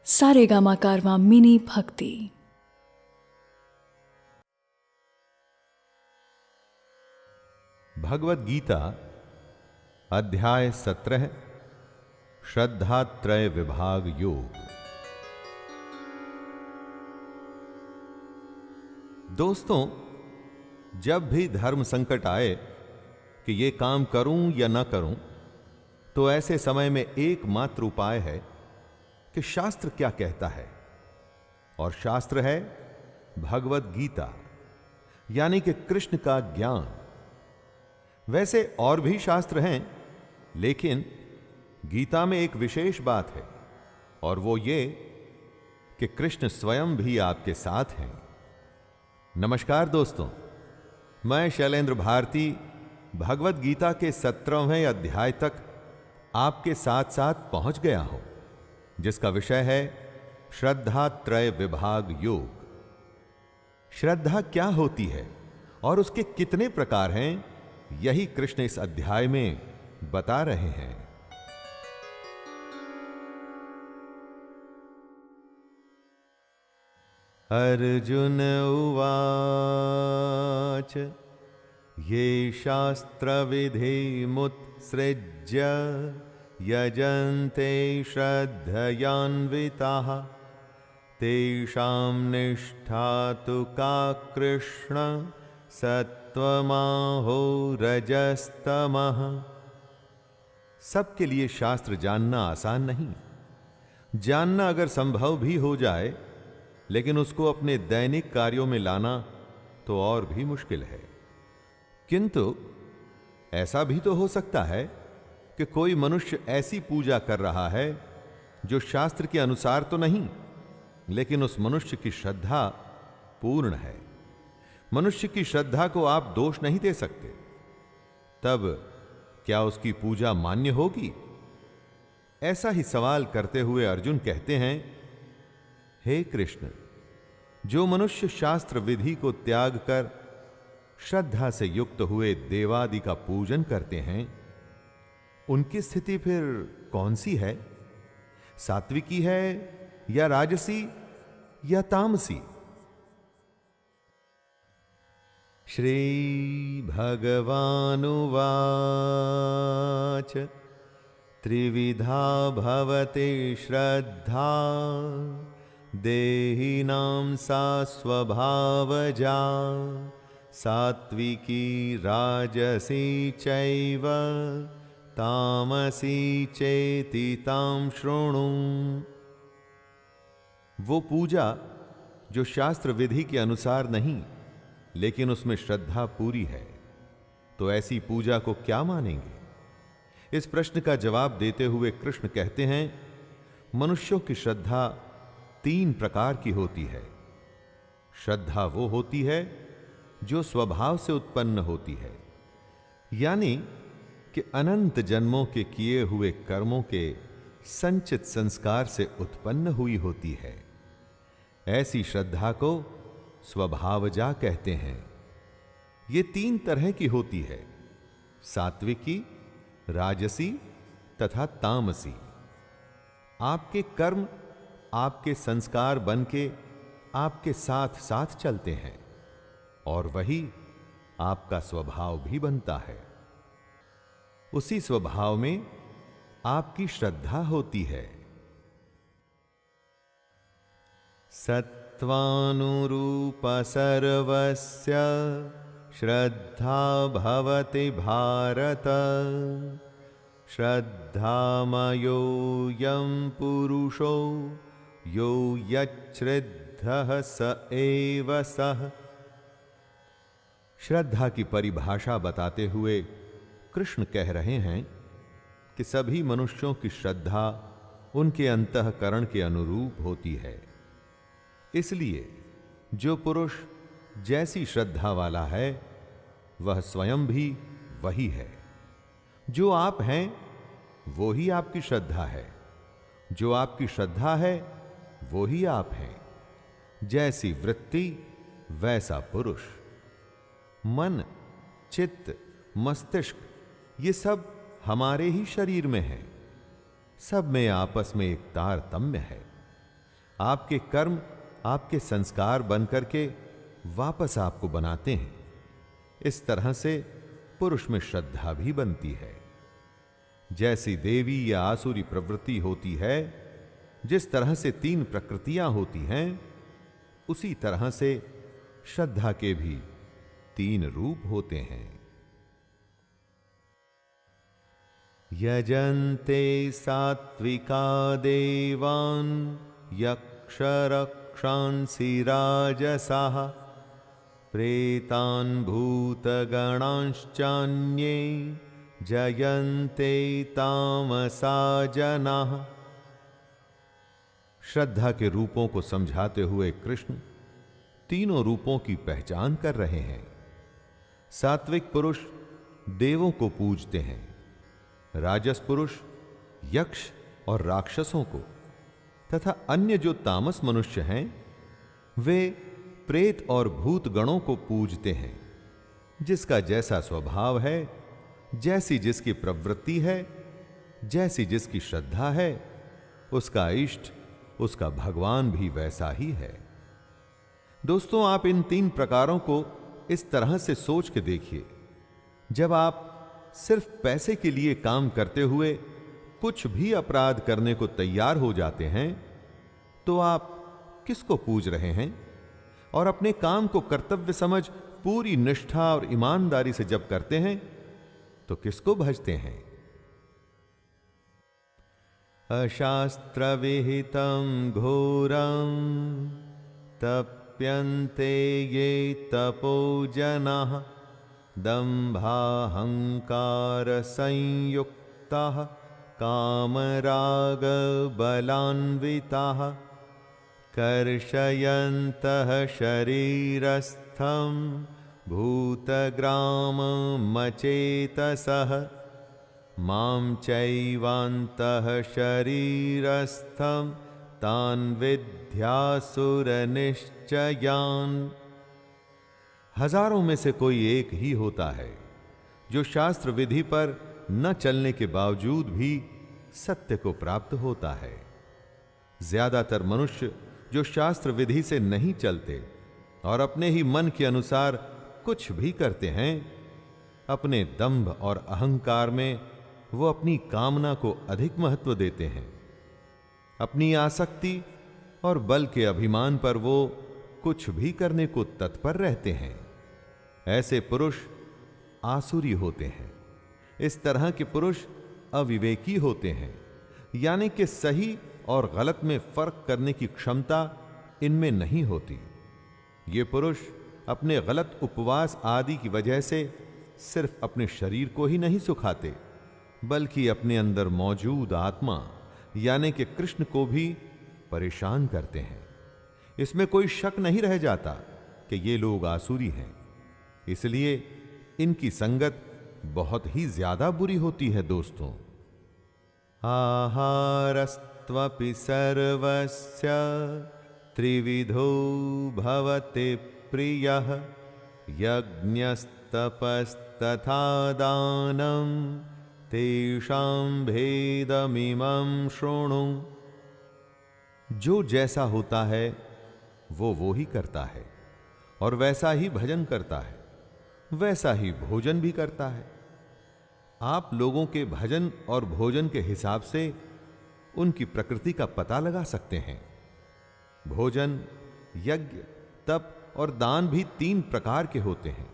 सारेगामा कारवां mini भक्ति। भगवत गीता अध्याय 17 श्रद्धात्रय विभाग योग। दोस्तों, जब भी धर्म संकट आए कि ये काम करूं या ना करूं, तो ऐसे समय में एकमात्र उपाय है कि शास्त्र क्या कहता है। और शास्त्र है भगवत गीता, यानी कि कृष्ण का ज्ञान। वैसे और भी शास्त्र हैं, लेकिन गीता में एक विशेष बात है, और वो ये कि कृष्ण स्वयं भी आपके साथ हैं। नमस्कार दोस्तों, मैं शैलेंद्र भारती भगवत गीता के 17वें अध्याय तक आपके साथ साथ पहुंच गया हूं, जिसका विषय है श्रद्धात्रय विभाग योग। श्रद्धा क्या होती है और उसके कितने प्रकार हैं, यही कृष्ण इस अध्याय में बता रहे हैं। अर्जुन उवाच ये शास्त्र विधि मुत्सृज्य यजन्ते श्रद्धयान्विताः तेषां निष्ठा तु का कृष्ण सत्वमाहो रजस्तमः। सबके लिए शास्त्र जानना आसान नहीं। जानना अगर संभव भी हो जाए, लेकिन उसको अपने दैनिक कार्यों में लाना तो और भी मुश्किल है। किंतु ऐसा भी तो हो सकता है कि कोई मनुष्य ऐसी पूजा कर रहा है जो शास्त्र के अनुसार तो नहीं, लेकिन उस मनुष्य की श्रद्धा पूर्ण है। मनुष्य की श्रद्धा को आप दोष नहीं दे सकते। तब क्या उसकी पूजा मान्य होगी? ऐसा ही सवाल करते हुए अर्जुन कहते हैं, हे कृष्ण, जो मनुष्य शास्त्र विधि को त्याग कर श्रद्धा से युक्त हुए देवादि का पूजन करते हैं, उनकी स्थिति फिर कौन सी है? सात्विकी है या राजसी या तामसी? श्री भगवानुवाच त्रिविधा भवति श्रद्धा देहिनां सा स्वभावजा सात्विकी राजसी चैव तामसी चेति तां शृणु। वो पूजा जो शास्त्र विधि के अनुसार नहीं, लेकिन उसमें श्रद्धा पूरी है, तो ऐसी पूजा को क्या मानेंगे? इस प्रश्न का जवाब देते हुए कृष्ण कहते हैं, मनुष्यों की श्रद्धा 3 प्रकार की होती है। श्रद्धा वो होती है जो स्वभाव से उत्पन्न होती है, यानी कि अनंत जन्मों के किए हुए कर्मों के संचित संस्कार से उत्पन्न हुई होती है। ऐसी श्रद्धा को स्वभावजा कहते हैं। ये 3 तरह की होती है, सात्विकी, राजसी तथा तामसी। आपके कर्म आपके संस्कार बनके आपके साथ साथ चलते हैं, और वही आपका स्वभाव भी बनता है। उसी स्वभाव में आपकी श्रद्धा होती है। सत्वानुरूप सर्वस्य श्रद्धा भवति भारत श्रद्धामयोऽयं पुरुषो यो यच्छ्रद्धः स एव सः। श्रद्धा की परिभाषा बताते हुए कृष्ण कह रहे हैं कि सभी मनुष्यों की श्रद्धा उनके अंतःकरण के अनुरूप होती है। इसलिए जो पुरुष जैसी श्रद्धा वाला है, वह स्वयं भी वही है। जो आप हैं वो ही आपकी श्रद्धा है, जो आपकी श्रद्धा है वो ही आप हैं। जैसी वृत्ति वैसा पुरुष। मन, चित्त, मस्तिष्क, ये सब हमारे ही शरीर में है। सब में आपस में एक तारतम्य है। आपके कर्म आपके संस्कार बनकर के वापस आपको बनाते हैं। इस तरह से पुरुष में श्रद्धा भी बनती है। जैसी देवी या आसुरी प्रवृत्ति होती है, जिस तरह से 3 प्रकृतियां होती हैं, उसी तरह से श्रद्धा के भी 3 रूप होते हैं। यजन्ते सात्विका देवान् यक्षरक्षांसि राजसाः प्रेतान् भूतगणांश्चान्ये जयन्ते तामसा जनाः। श्रद्धा के रूपों को समझाते हुए कृष्ण तीनों रूपों की पहचान कर रहे हैं। सात्विक पुरुष देवों को पूजते हैं, राजस पुरुष यक्ष और राक्षसों को, तथा अन्य जो तामस मनुष्य हैं वे प्रेत और भूत गणों को पूजते हैं। जिसका जैसा स्वभाव है, जैसी जिसकी प्रवृत्ति है, जैसी जिसकी श्रद्धा है, उसका इष्ट, उसका भगवान भी वैसा ही है। दोस्तों, आप इन 3 प्रकारों को इस तरह से सोच के देखिए। जब आप सिर्फ पैसे के लिए काम करते हुए कुछ भी अपराध करने को तैयार हो जाते हैं, तो आप किसको पूज रहे हैं? और अपने काम को कर्तव्य समझ पूरी निष्ठा और ईमानदारी से जब करते हैं, तो किसको भजते हैं? अशास्त्र विहितं घोरं तप्यन्ते ये तपो जनाः दम्भाहंकार संयुक्ताः कामराग बलान्विताः कर्षयन्तः शरीरस्थं भूतग्राममचेतसः मां चैवान्तः शरीरस्थं तान् विद्यासुरनिश्चयान्। हजारों में से कोई एक ही होता है जो शास्त्र विधि पर न चलने के बावजूद भी सत्य को प्राप्त होता है। ज्यादातर मनुष्य जो शास्त्र विधि से नहीं चलते और अपने ही मन के अनुसार कुछ भी करते हैं, अपने दंभ और अहंकार में वो अपनी कामना को अधिक महत्व देते हैं। अपनी आसक्ति और बल के अभिमान पर वो कुछ भी करने को तत्पर रहते हैं। ऐसे पुरुष आसुरी होते हैं। इस तरह के पुरुष अविवेकी होते हैं, यानी कि सही और गलत में फर्क करने की क्षमता इनमें नहीं होती। ये पुरुष अपने गलत उपवास आदि की वजह से सिर्फ अपने शरीर को ही नहीं सुखाते, बल्कि अपने अंदर मौजूद आत्मा यानी कि कृष्ण को भी परेशान करते हैं। इसमें कोई शक नहीं रह जाता कि ये लोग आसुरी हैं। इसलिए इनकी संगत बहुत ही ज्यादा बुरी होती है। दोस्तों, आहारस्त्वपि सर्वस्य त्रिविधो भवति प्रियः यज्ञस्तपस्तथा दानं तेषां भेदमिमं शृणु। जो जैसा होता है वो ही करता है, और वैसा ही भजन करता है, वैसा ही भोजन भी करता है। आप लोगों के भजन और भोजन के हिसाब से उनकी प्रकृति का पता लगा सकते हैं। भोजन, यज्ञ, तप और दान भी 3 प्रकार के होते हैं।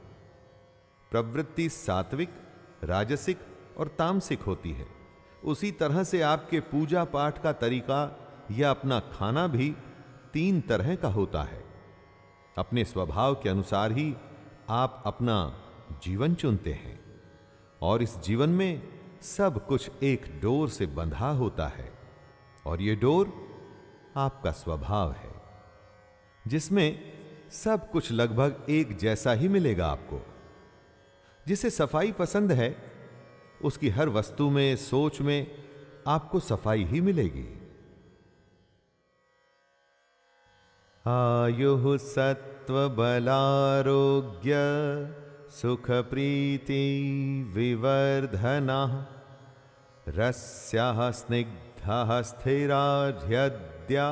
प्रवृत्ति सात्विक, राजसिक और तामसिक होती है। उसी तरह से आपके पूजा पाठ का तरीका या अपना खाना भी 3 तरह का होता है। अपने स्वभाव के अनुसार ही आप अपना जीवन चुनते हैं, और इस जीवन में सब कुछ एक डोर से बंधा होता है, और यह डोर आपका स्वभाव है, जिसमें सब कुछ लगभग एक जैसा ही मिलेगा आपको। जिसे सफाई पसंद है, उसकी हर वस्तु में, सोच में आपको सफाई ही मिलेगी। आयुः सत्व बलारोग्य सुख प्रीति विवर्धनः रस्यः स्निग्धः स्थिरार्ध्यद्या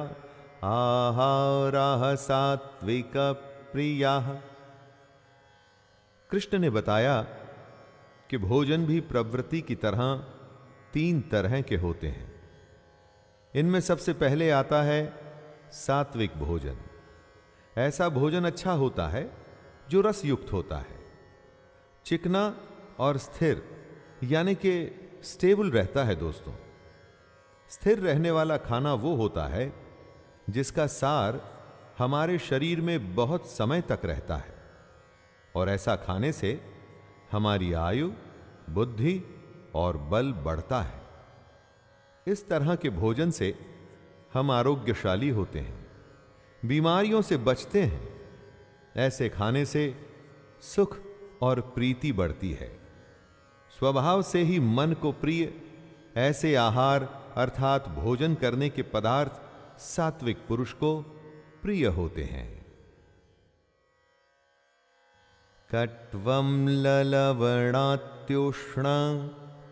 आहाराः सात्विक प्रियाः। कृष्ण ने बताया कि भोजन भी प्रवृत्ति की तरह 3 तरह के होते हैं। इनमें सबसे पहले आता है सात्विक भोजन। ऐसा भोजन अच्छा होता है जो रस युक्त होता है, चिकना और स्थिर, यानी कि स्टेबल रहता है दोस्तों। स्थिर रहने वाला खाना वो होता है जिसका सार हमारे शरीर में बहुत समय तक रहता है, और ऐसा खाने से हमारी आयु, बुद्धि और बल बढ़ता है। इस तरह के भोजन से हम आरोग्यशाली होते हैं, बीमारियों से बचते हैं। ऐसे खाने से सुख और प्रीति बढ़ती है। स्वभाव से ही मन को प्रिय ऐसे आहार अर्थात भोजन करने के पदार्थ सात्विक पुरुष को प्रिय होते हैं। कट्वं ललवणात्युष्ण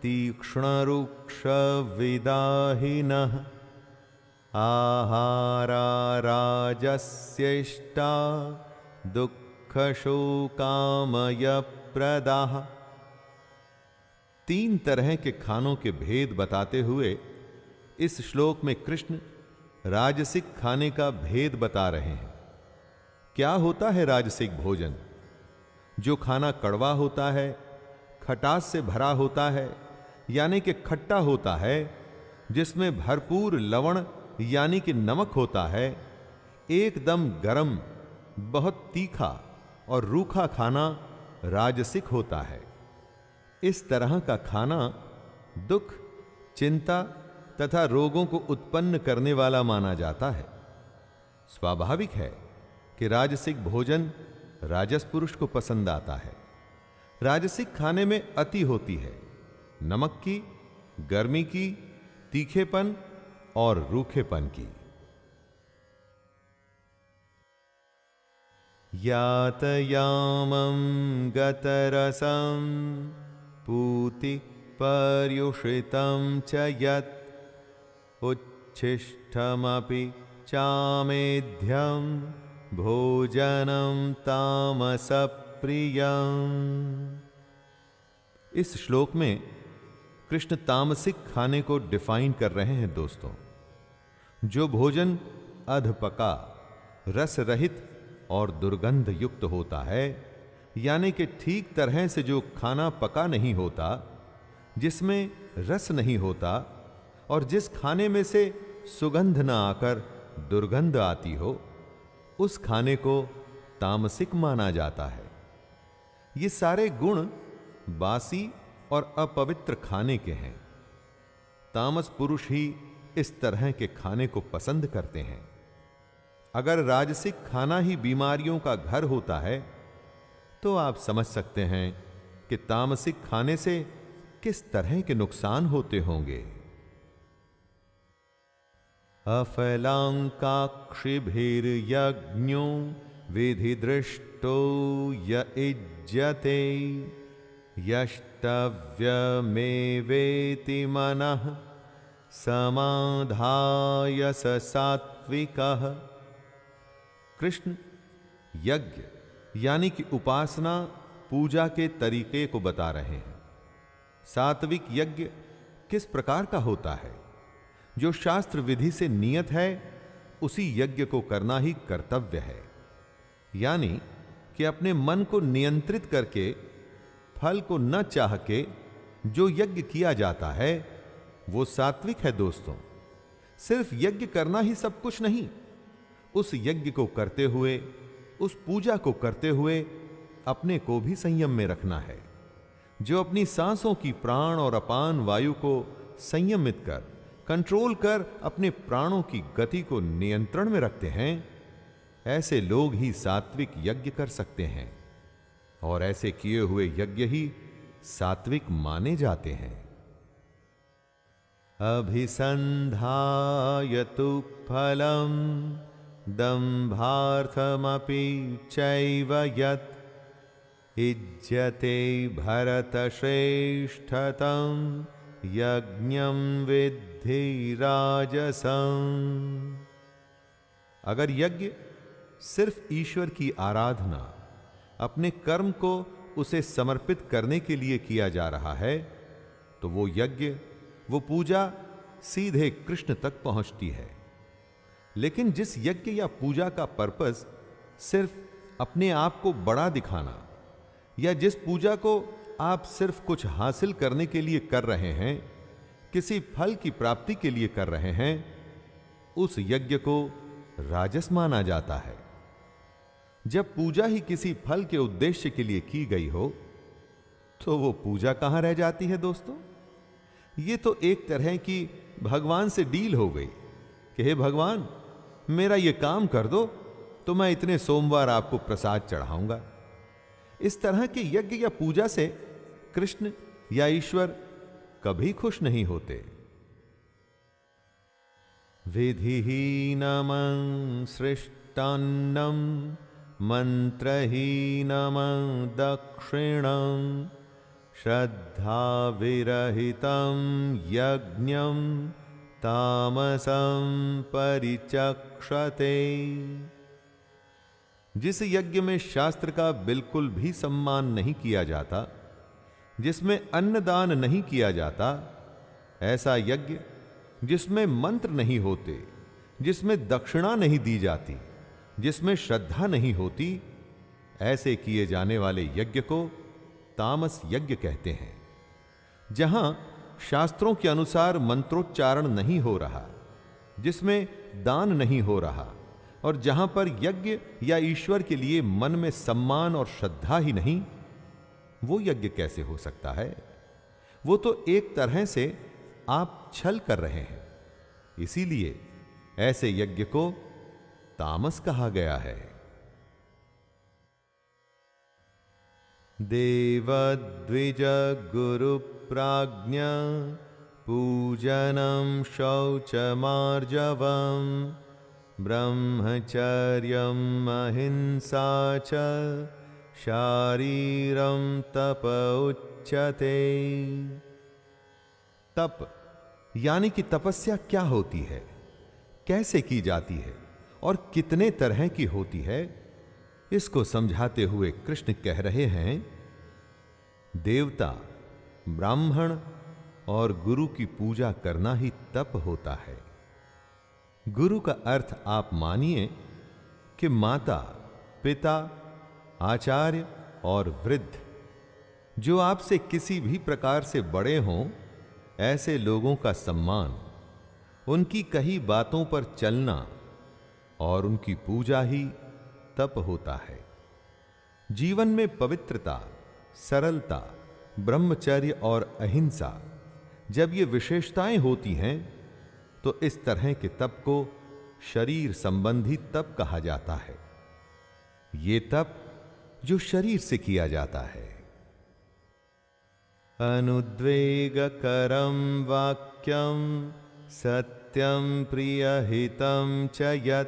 तीक्ष्ण रुक्ष विदाहिनः आहारा राजस्येष्टा दुःख शोकामय प्रदाः। 3 तरह के खानों के भेद बताते हुए इस श्लोक में कृष्ण राजसिक खाने का भेद बता रहे हैं। क्या होता है राजसिक भोजन? जो खाना कड़वा होता है, खटास से भरा होता है, यानी कि खट्टा होता है, जिसमें भरपूर लवण यानी कि नमक होता है, एकदम गरम, बहुत तीखा और रूखा खाना राजसिक होता है। इस तरह का खाना दुख, चिंता तथा रोगों को उत्पन्न करने वाला माना जाता है। स्वाभाविक है कि राजसिक भोजन राजस पुरुष को पसंद आता है। राजसिक खाने में अति होती है, नमक की, गर्मी की, तीखेपन और रूखेपन की। यातयामं गतरसं पूति पर्युषितं च यत् उच्छिष्टमपि चामेध्यं भोजनं तामसप्रियम्। इस श्लोक में कृष्ण तामसिक खाने को डिफाइन कर रहे हैं दोस्तों। जो भोजन अधपका, रस रहित और दुर्गंध युक्त होता है, यानी कि ठीक तरह से जो खाना पका नहीं होता, जिसमें रस नहीं होता और जिस खाने में से सुगंध न आकर दुर्गंध आती हो, उस खाने को तामसिक माना जाता है। ये सारे गुण बासी और अपवित्र खाने के हैं। तामस पुरुष ही इस तरह के खाने को पसंद करते हैं। अगर राजसिक खाना ही बीमारियों का घर होता है, तो आप समझ सकते हैं कि तामसिक खाने से किस तरह के नुकसान होते होंगे। अफलांकाक्षिभिर्यज्ञो विधिदृष्टो य इज्यते यष्टव्यमेवेति मनः समाधाय स सात्विकः। कृष्ण यज्ञ यानी कि उपासना, पूजा के तरीके को बता रहे हैं। सात्विक यज्ञ किस प्रकार का होता है? जो शास्त्र विधि से नियत है, उसी यज्ञ को करना ही कर्तव्य है। यानी कि अपने मन को नियंत्रित करके, फल को न चाह के जो यज्ञ किया जाता है, वो सात्विक है दोस्तों। सिर्फ यज्ञ करना ही सब कुछ नहीं। उस यज्ञ को करते हुए, उस पूजा को करते हुए अपने को भी संयम में रखना है। जो अपनी सांसों की प्राण और अपान वायु को संयमित कर, कंट्रोल कर अपने प्राणों की गति को नियंत्रण में रखते हैं, ऐसे लोग ही सात्विक यज्ञ कर सकते हैं। और ऐसे किए हुए यज्ञ ही सात्विक माने जाते हैं। अभिसंधाय तु फलम् दंभार्थमपि चैव यत् इज्यते भरतश्रेष्ठतं यज्ञं विद्धि राजसम्। अगर यज्ञ सिर्फ ईश्वर की आराधना, अपने कर्म को उसे समर्पित करने के लिए किया जा रहा है, तो वो यज्ञ, वो पूजा सीधे कृष्ण तक पहुंचती है। लेकिन जिस यज्ञ या पूजा का पर्पस सिर्फ अपने आप को बड़ा दिखाना, या जिस पूजा को आप सिर्फ कुछ हासिल करने के लिए कर रहे हैं, किसी फल की प्राप्ति के लिए कर रहे हैं, उस यज्ञ को राजस माना जाता है। जब पूजा ही किसी फल के उद्देश्य के लिए की गई हो, तो वो पूजा कहां रह जाती है दोस्तों? ये तो एक तरह की भगवान से डील हो गई कि हे भगवान, मेरा ये काम कर दो तो मैं इतने सोमवार आपको प्रसाद चढ़ाऊंगा। इस तरह के यज्ञ या पूजा से कृष्ण या ईश्वर कभी खुश नहीं होते। विधिहीनम सृष्टान्नम मंत्रहीनम दक्षिणम श्रद्धा विरहितं यज्ञं तामसं परिचक्षते। जिस यज्ञ में शास्त्र का बिल्कुल भी सम्मान नहीं किया जाता, जिसमें अन्नदान नहीं किया जाता, ऐसा यज्ञ जिसमें मंत्र नहीं होते, जिसमें दक्षिणा नहीं दी जाती, जिसमें श्रद्धा नहीं होती, ऐसे किए जाने वाले यज्ञ को तामस यज्ञ कहते हैं। जहां शास्त्रों के अनुसार मंत्रोच्चारण नहीं हो रहा, जिसमें दान नहीं हो रहा, और जहां पर यज्ञ या ईश्वर के लिए मन में सम्मान और श्रद्धा ही नहीं, वो यज्ञ कैसे हो सकता है? वो तो एक तरह से आप छल कर रहे हैं। इसीलिए ऐसे यज्ञ को तामस कहा गया है। देवद्विज गुरु प्राज्ञा पूजनम शौचमार्जवम ब्रह्मचर्यम अहिंसा च शारीरम तप उच्यते। तप यानी कि तपस्या क्या होती है, कैसे की जाती है और कितने तरह की होती है, इसको समझाते हुए कृष्ण कह रहे हैं, देवता, ब्राह्मण और गुरु की पूजा करना ही तप होता है। गुरु का अर्थ आप मानिए कि माता, पिता, आचार्य और वृद्ध, जो आपसे किसी भी प्रकार से बड़े हों, ऐसे लोगों का सम्मान, उनकी कही बातों पर चलना और उनकी पूजा ही तप होता है। जीवन में पवित्रता, सरलता, ब्रह्मचर्य और अहिंसा, जब ये विशेषताएं होती हैं, तो इस तरह के तप को शरीर संबंधी तप कहा जाता है। ये तप जो शरीर से किया जाता है। अनुद्वेगकरं वाक्यं सत्यं प्रियहितं च यत्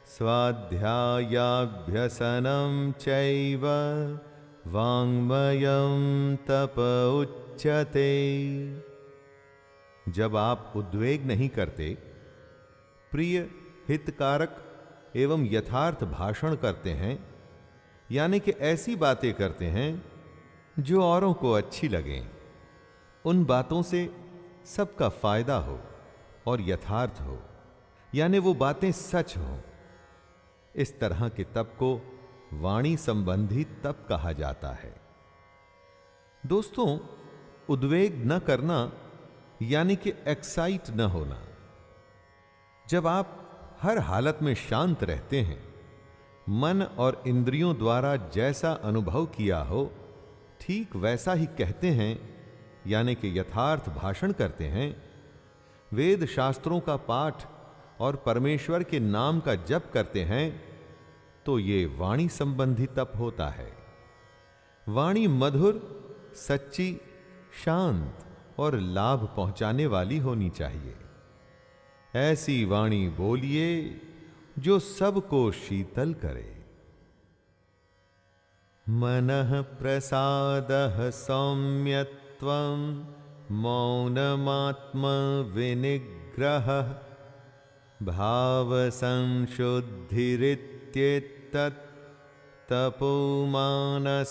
स्वाध्यायाभ्यसनं चैव वाङ्मयं तप उच्यते। जब आप उद्वेग नहीं करते, प्रिय, हितकारक एवं यथार्थ भाषण करते हैं, यानी कि ऐसी बातें करते हैं जो औरों को अच्छी लगें, उन बातों से सबका फायदा हो और यथार्थ हो, यानी वो बातें सच हो, इस तरह के तप को वाणी संबंधी तप कहा जाता है। दोस्तों, उद्वेग न करना यानी कि एक्साइट न होना। जब आप हर हालत में शांत रहते हैं, मन और इंद्रियों द्वारा जैसा अनुभव किया हो ठीक वैसा ही कहते हैं, यानी कि यथार्थ भाषण करते हैं, वेद शास्त्रों का पाठ और परमेश्वर के नाम का जप करते हैं, तो ये वाणी संबंधी तप होता है। वाणी मधुर, सच्ची, शांत और लाभ पहुंचाने वाली होनी चाहिए। ऐसी वाणी बोलिए जो सबको शीतल करे। मनः प्रसादः सौम्यत्वं मौनमात्म विनिग्रहः भाव संशुद्धिरित्येतत् तपो मानसमुच्यते।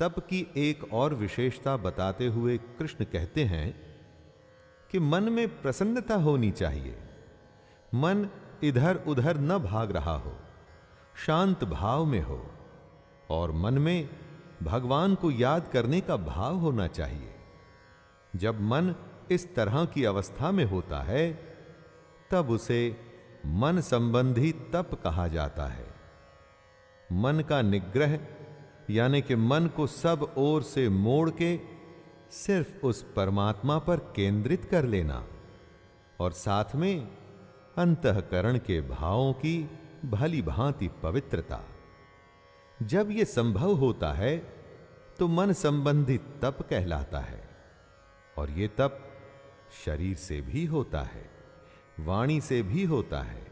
तप की एक और विशेषता बताते हुए कृष्ण कहते हैं कि मन में प्रसन्नता होनी चाहिए, मन इधर उधर न भाग रहा हो, शांत भाव में हो, और मन में भगवान को याद करने का भाव होना चाहिए। जब मन इस तरह की अवस्था में होता है तब उसे मन संबंधी तप कहा जाता है। मन का निग्रह यानी कि मन को सब ओर से मोड़ के सिर्फ उस परमात्मा पर केंद्रित कर लेना, और साथ में अंतःकरण के भावों की भली भांति पवित्रता। जब यह संभव होता है तो मन संबंधी तप कहलाता है। और यह तप शरीर से भी होता है, वाणी से भी होता है,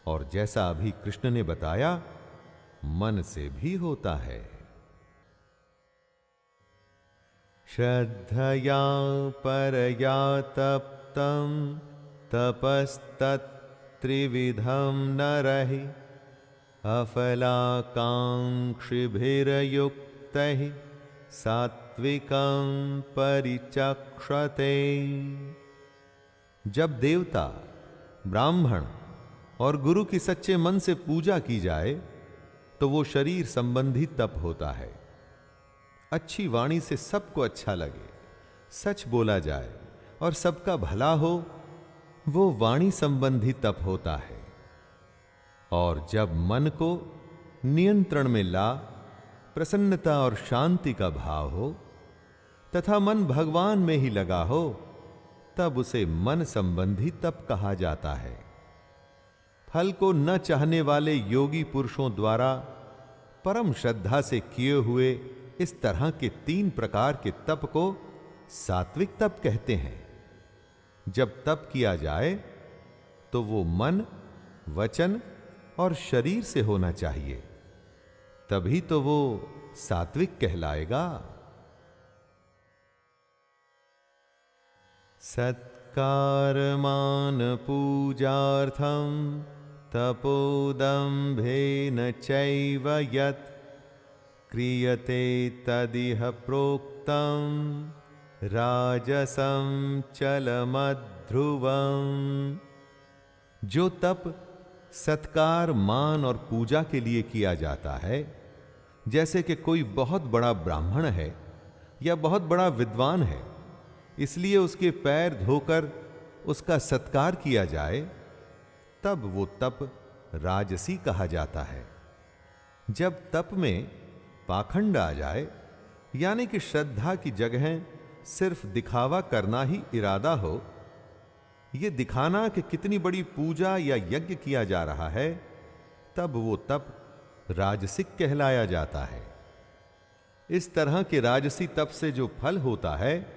और जैसा अभी कृष्ण ने बताया मन से भी होता है। श्रद्धया परया तप्तं तपस्तत्त्रिविधं नरहि अफलाकांक्षिभिर्युक्तैः सात्विकं परिचक्षते। जब देवता, ब्राह्मण और गुरु की सच्चे मन से पूजा की जाए तो वो शरीर संबंधी तप होता है। अच्छी वाणी से सबको अच्छा लगे, सच बोला जाए और सबका भला हो, वो वाणी संबंधी तप होता है। और जब मन को नियंत्रण में ला प्रसन्नता और शांति का भाव हो तथा मन भगवान में ही लगा हो, तब उसे मन संबंधी तप कहा जाता है। फल को न चाहने वाले योगी पुरुषों द्वारा परम श्रद्धा से किए हुए इस तरह के 3 प्रकार के तप को सात्विक तप कहते हैं। जब तप किया जाए तो वो मन, वचन और शरीर से होना चाहिए, तभी तो वो सात्विक कहलाएगा। सत्कारमान पूजार्थं तपोदम्भेन चैव यत् क्रियते तदिह प्रोक्तं राजसं चलमध्रुवम्। जो तप सत्कार, मान और पूजा के लिए किया जाता है, जैसे कि कोई बहुत बड़ा ब्राह्मण है या बहुत बड़ा विद्वान है, इसलिए उसके पैर धोकर उसका सत्कार किया जाए, तब वो तप राजसी कहा जाता है। जब तप में पाखंड आ जाए, यानी कि श्रद्धा की जगह सिर्फ दिखावा करना ही इरादा हो, यह दिखाना कि कितनी बड़ी पूजा या यज्ञ किया जा रहा है, तब वो तप राजसिक कहलाया जाता है। इस तरह के राजसी तप से जो फल होता है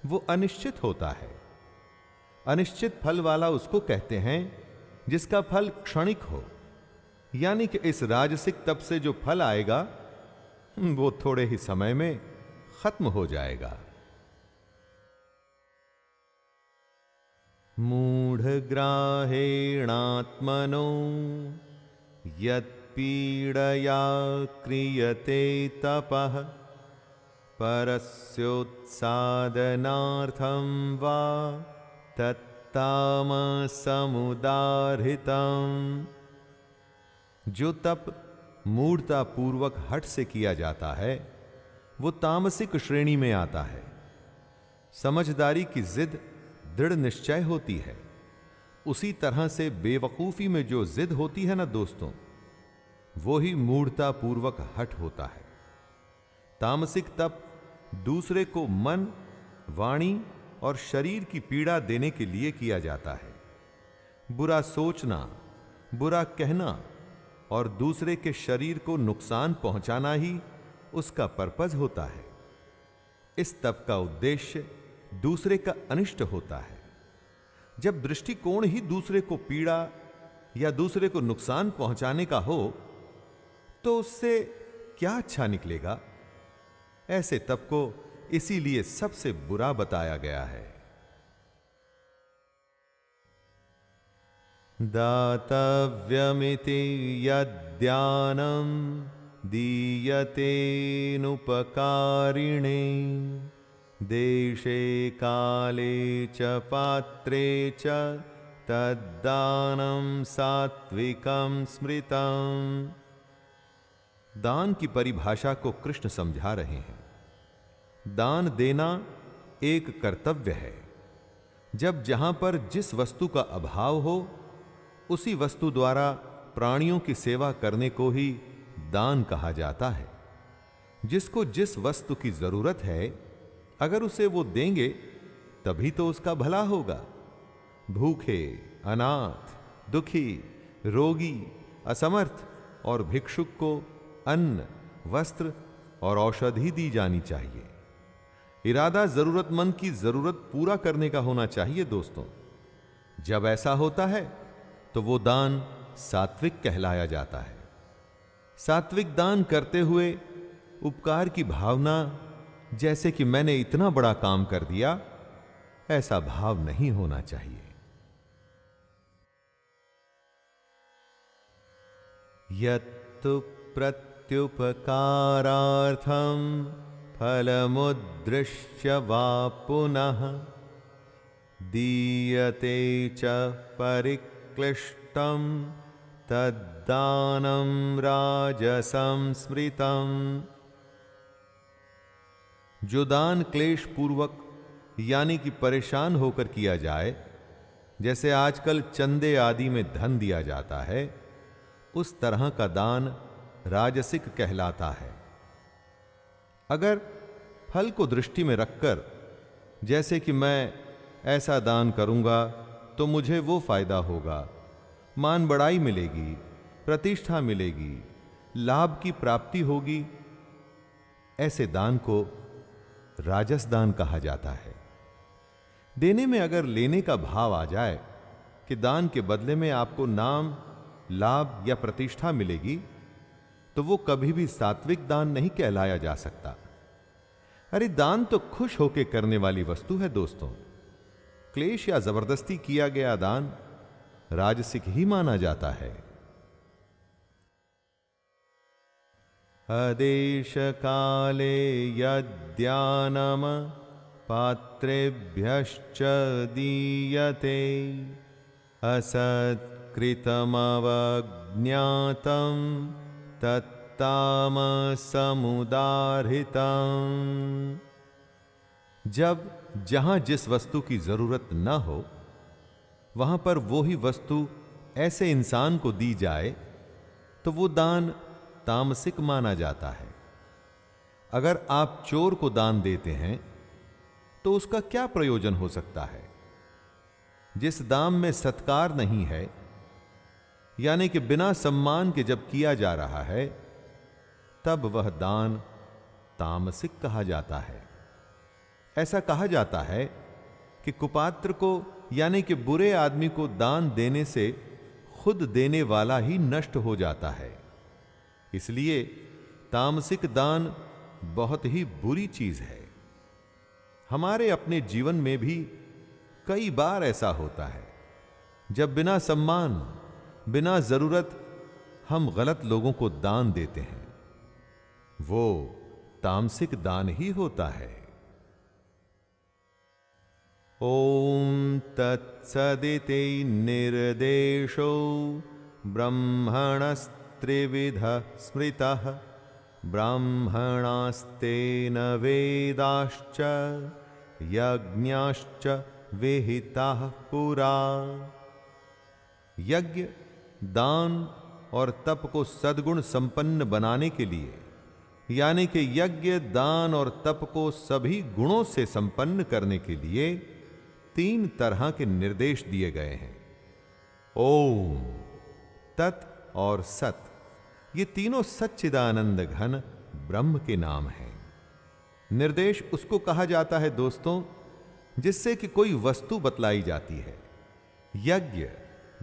वो अनिश्चित होता है। अनिश्चित फल वाला उसको कहते हैं जिसका फल क्षणिक हो, यानी कि इस राजसिक तप से जो फल आएगा वो थोड़े ही समय में खत्म हो जाएगा। मूढ़ग्राहेणात्मनो यत्पीडया क्रियते तपः परस्योत्सादनार्थं वा तत्तामसमुदाहृतं। जो तप मूढ़ता पूर्वक हठ से किया जाता है वो तामसिक श्रेणी में आता है। समझदारी की जिद दृढ़ निश्चय होती है। उसी तरह से बेवकूफी में जो जिद होती है ना दोस्तों, वो ही मूढ़ता पूर्वक हठ होता है। तामसिक तप दूसरे को मन, वाणी और शरीर की पीड़ा देने के लिए किया जाता है। बुरा सोचना, बुरा कहना और दूसरे के शरीर को नुकसान पहुंचाना ही उसका पर्पज होता है। इस तप का उद्देश्य दूसरे का अनिष्ट होता है। जब दृष्टिकोण ही दूसरे को पीड़ा या दूसरे को नुकसान पहुंचाने का हो तो उससे क्या अच्छा निकलेगा। ऐसे तप को इसीलिए सबसे बुरा बताया गया है। दातव्यमिति यद्दानं दीयतेनुपकारिणे देशे काले च पात्रे च तद्दानं सात्विकं स्मृतम्। दान की परिभाषा को कृष्ण समझा रहे हैं। दान देना एक कर्तव्य है। जब जहां पर जिस वस्तु का अभाव हो, उसी वस्तु द्वारा प्राणियों की सेवा करने को ही दान कहा जाता है। जिसको जिस वस्तु की जरूरत है, अगर उसे वो देंगे तभी तो उसका भला होगा। भूखे, अनाथ, दुखी, रोगी, असमर्थ और भिक्षुक को अन्न, वस्त्र और औषधि दी जानी चाहिए। इरादा जरूरतमंद की जरूरत पूरा करने का होना चाहिए दोस्तों। जब ऐसा होता है तो वो दान सात्विक कहलाया जाता है। सात्विक दान करते हुए उपकार की भावना, जैसे कि मैंने इतना बड़ा काम कर दिया, ऐसा भाव नहीं होना चाहिए। यत्तु प्रत्युपकारार्थं फलमुद्दृश्य वा पुनः दीयते च परिक्लिष्टं तद्दानं राजसं स्मृतम्। जो दान क्लेश पूर्वक यानी कि परेशान होकर किया जाए, जैसे आजकल चंदे आदि में धन दिया जाता है, उस तरह का दान राजसिक कहलाता है। अगर फल को दृष्टि में रखकर, जैसे कि मैं ऐसा दान करूंगा तो मुझे वो फायदा होगा, मान बढ़ाई मिलेगी, प्रतिष्ठा मिलेगी, लाभ की प्राप्ति होगी, ऐसे दान को राजस दान कहा जाता है। देने में अगर लेने का भाव आ जाए कि दान के बदले में आपको नाम, लाभ या प्रतिष्ठा मिलेगी, तो वो कभी भी सात्विक दान नहीं कहलाया जा सकता। अरे दान तो खुश होकर करने वाली वस्तु है दोस्तों। क्लेश या जबरदस्ती किया गया दान राजसिक ही माना जाता है। अदेश काले यद्दानम पात्रेभ्यश्च दीयते असत्कृतमवज्ञातं तत्तामसमुदाहृतम्। जब जहां जिस वस्तु की जरूरत न हो, वहां पर वो ही वस्तु ऐसे इंसान को दी जाए तो वो दान तामसिक माना जाता है। अगर आप चोर को दान देते हैं तो उसका क्या प्रयोजन हो सकता है? जिस दाम में सत्कार नहीं है, यानी कि बिना सम्मान के जब किया जा रहा है, तब वह दान तामसिक कहा जाता है। ऐसा कहा जाता है कि कुपात्र को यानी कि बुरे आदमी को दान देने से खुद देने वाला ही नष्ट हो जाता है। इसलिए तामसिक दान बहुत ही बुरी चीज है। हमारे अपने जीवन में भी कई बार ऐसा होता है, जब बिना सम्मान, बिना जरूरत हम गलत लोगों को दान देते हैं। वो तामसिक दान ही होता है। ओम तत्सदिति निर्देशो ब्रह्मणस्त्रिविध स्मृतः ब्राह्मणास्तेन वेदाश्च यज्ञाश्च विहिताः पुरा। यज्ञ, दान और तप को सद्गुण संपन्न बनाने के लिए, यानी कि यज्ञ, दान और तप को सभी गुणों से संपन्न करने के लिए 3 तरह के निर्देश दिए गए हैं। ओम, तत् और सत, ये तीनों सच्चिदानंद घन ब्रह्म के नाम हैं। निर्देश उसको कहा जाता है दोस्तों, जिससे कि कोई वस्तु बतलाई जाती है। यज्ञ,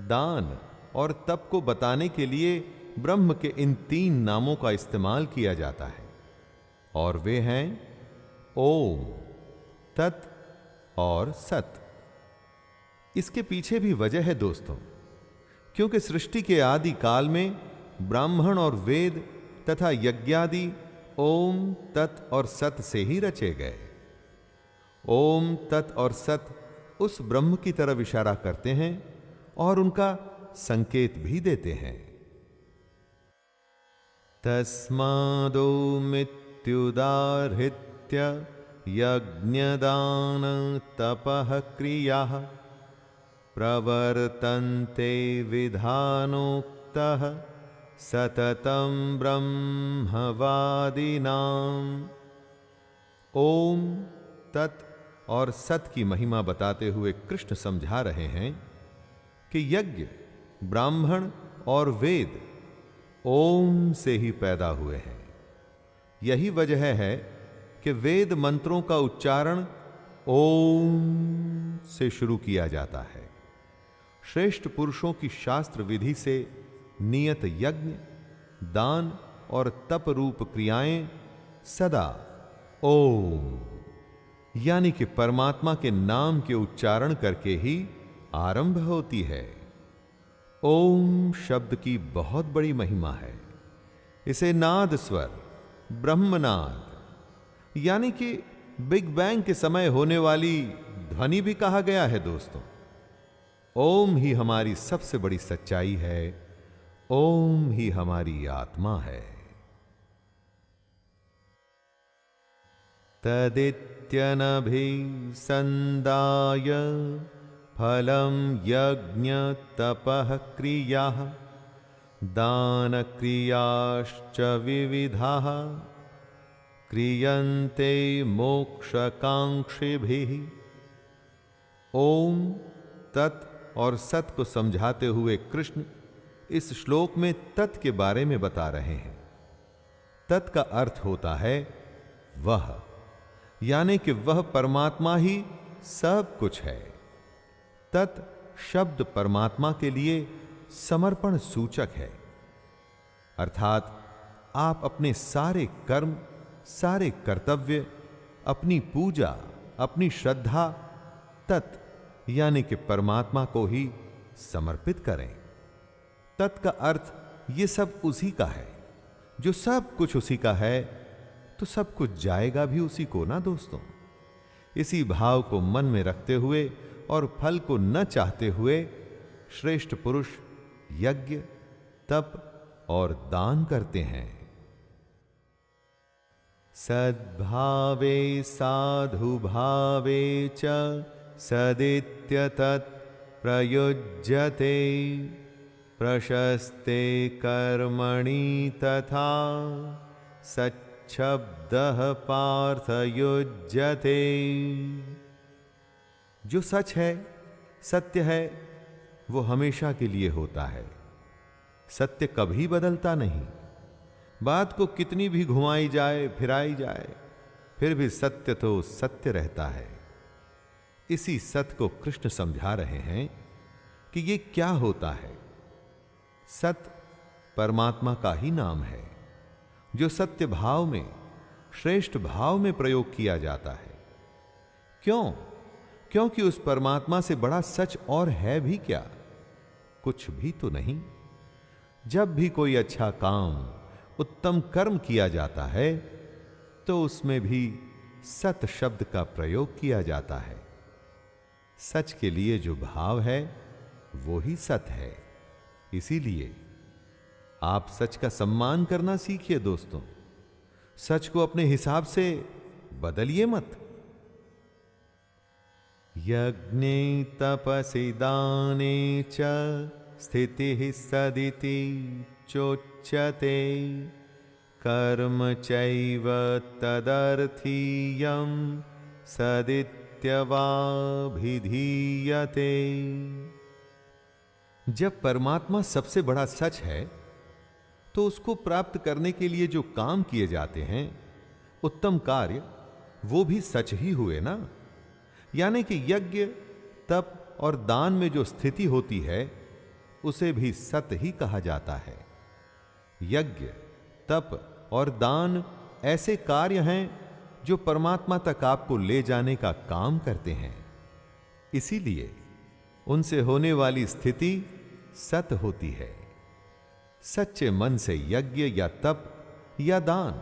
दान और तप को बताने के लिए ब्रह्म के इन 3 नामों का इस्तेमाल किया जाता है, और वे हैं ओम, तत् और सत। इसके पीछे भी वजह है दोस्तों। क्योंकि सृष्टि के आदि काल में ब्राह्मण और वेद तथा यज्ञादि ओम, तत् और सत से ही रचे गए। ओम, तत् और सत उस ब्रह्म की तरफ इशारा करते हैं और उनका संकेत भी देते हैं। तस्मादोमित्युदाहृत्य यज्ञदान तपः क्रियाः प्रवर्तन्ते विधानोक्तः सततं ब्रह्मवादिनाम्। ओम, तत् और सत की महिमा बताते हुए कृष्ण समझा रहे हैं कि यज्ञ, ब्राह्मण और वेद ओम से ही पैदा हुए हैं। यही वजह है कि वेद मंत्रों का उच्चारण ओम से शुरू किया जाता है। श्रेष्ठ पुरुषों की शास्त्र विधि से नियत यज्ञ, दान और तप रूप क्रियाएं सदा ओम यानी कि परमात्मा के नाम के उच्चारण करके ही आरंभ होती है। ओम शब्द की बहुत बड़ी महिमा है। इसे नाद स्वर, ब्रह्मनाद यानी कि बिग बैंग के समय होने वाली ध्वनि भी कहा गया है। दोस्तों, ओम ही हमारी सबसे बड़ी सच्चाई है। ओम ही हमारी आत्मा है। तदित्यनभिसंदाय फलं यज्ञ तपः क्रियाः दान क्रियाश्च विविधाः क्रियन्ते मोक्षकांक्षिभिः। ओम, तत् और सत को समझाते हुए कृष्ण इस श्लोक में तत् के बारे में बता रहे हैं। तत् का अर्थ होता है वह, यानी कि वह परमात्मा ही सब कुछ है। तत् शब्द परमात्मा के लिए समर्पण सूचक है, अर्थात आप अपने सारे कर्म, सारे कर्तव्य, अपनी पूजा, अपनी श्रद्धा तत् यानी कि परमात्मा को ही समर्पित करें। तत् का अर्थ ये सब उसी का है। जो सब कुछ उसी का है तो सब कुछ जाएगा भी उसी को ना दोस्तों। इसी भाव को मन में रखते हुए और फल को न चाहते हुए श्रेष्ठ पुरुष यज्ञ, तप और दान करते हैं। सद्भावे साधु भावे च सदित्यतत् प्रयुज्यते प्रशस्ते कर्मणि तथा सच्छब्दः पार्थ युज्यते। जो सच है, सत्य है, वो हमेशा के लिए होता है। सत्य कभी बदलता नहीं। बात को कितनी भी घुमाई जाए, फिराई जाए, फिर भी सत्य तो सत्य रहता है। इसी सत्य को कृष्ण समझा रहे हैं कि ये क्या होता है। सत्य परमात्मा का ही नाम है, जो सत्य भाव में, श्रेष्ठ भाव में प्रयोग किया जाता है। क्यों? क्योंकि उस परमात्मा से बड़ा सच और है भी क्या? कुछ भी तो नहीं। जब भी कोई अच्छा काम, उत्तम कर्म किया जाता है तो उसमें भी सत शब्द का प्रयोग किया जाता है। सच के लिए जो भाव है वो ही सत है। इसीलिए आप सच का सम्मान करना सीखिए दोस्तों। सच को अपने हिसाब से बदलिए मत। यज्ञे तपसि दाने च स्थितिः सदिति चोच्यते कर्म चैव तदर्थीयं सदित्यवाभिधीयते। जब परमात्मा सबसे बड़ा सच है तो उसको प्राप्त करने के लिए जो काम किए जाते हैं, उत्तम कार्य, वो भी सच ही हुए ना। यानी कि यज्ञ, तप और दान में जो स्थिति होती है उसे भी सत ही कहा जाता है। यज्ञ, तप और दान ऐसे कार्य हैं जो परमात्मा तक आपको ले जाने का काम करते हैं। इसीलिए उनसे होने वाली स्थिति सत होती है। सच्चे मन से यज्ञ या तप या दान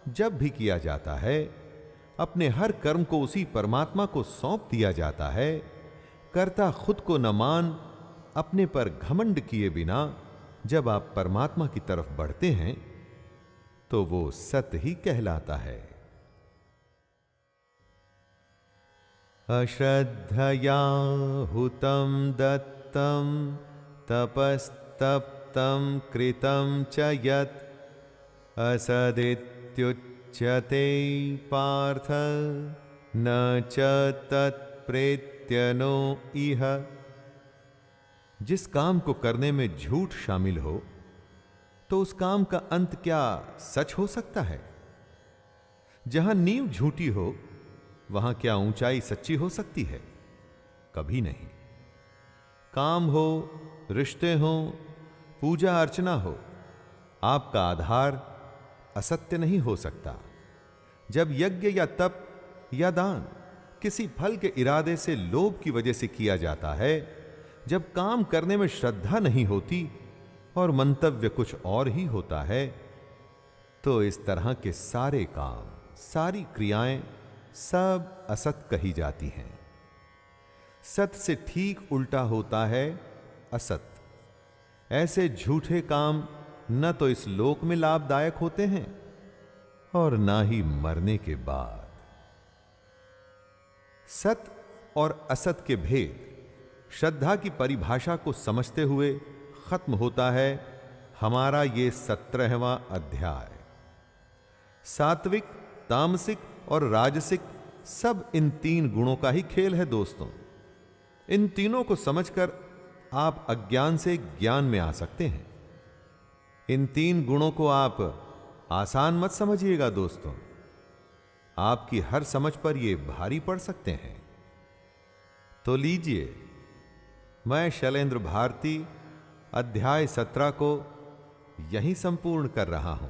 जब भी किया जाता है, अपने हर कर्म को उसी परमात्मा को सौंप दिया जाता है। कर्ता खुद को न मान अपने पर घमंड किए बिना जब आप परमात्मा की तरफ बढ़ते हैं तो वो सत ही कहलाता है। अश्रद्धया हुतं दत्तं तपस्तप्तं कृतं च यत् असदित्युच्यते पार्थ न च तत्प्रेत्यनो इह। जिस काम को करने में झूठ शामिल हो तो उस काम का अंत क्या सच हो सकता है? जहां नींव झूठी हो वहां क्या ऊंचाई सच्ची हो सकती है? कभी नहीं। काम हो, रिश्ते हो, पूजा अर्चना हो, आपका आधार असत्य नहीं हो सकता। जब यज्ञ या तप या दान किसी फल के इरादे से लोभ की वजह से किया जाता है, जब काम करने में श्रद्धा नहीं होती और मंतव्य कुछ और ही होता है, तो इस तरह के सारे काम, सारी क्रियाएं सब असत कही जाती हैं। सत से ठीक उल्टा होता है असत। ऐसे झूठे काम न तो इस लोक में लाभदायक होते हैं और ना ही मरने के बाद। सत और असत के भेद श्रद्धा की परिभाषा को समझते हुए खत्म होता है हमारा ये 17वां अध्याय। सात्विक, तामसिक और राजसिक सब इन 3 गुणों का ही खेल है दोस्तों। इन तीनों को समझकर आप अज्ञान से ज्ञान में आ सकते हैं। इन 3 गुणों को आप आसान मत समझिएगा दोस्तों, आपकी हर समझ पर ये भारी पड़ सकते हैं। तो लीजिए, मैं शैलेंद्र भारती अध्याय 17 को यहीं संपूर्ण कर रहा हूं।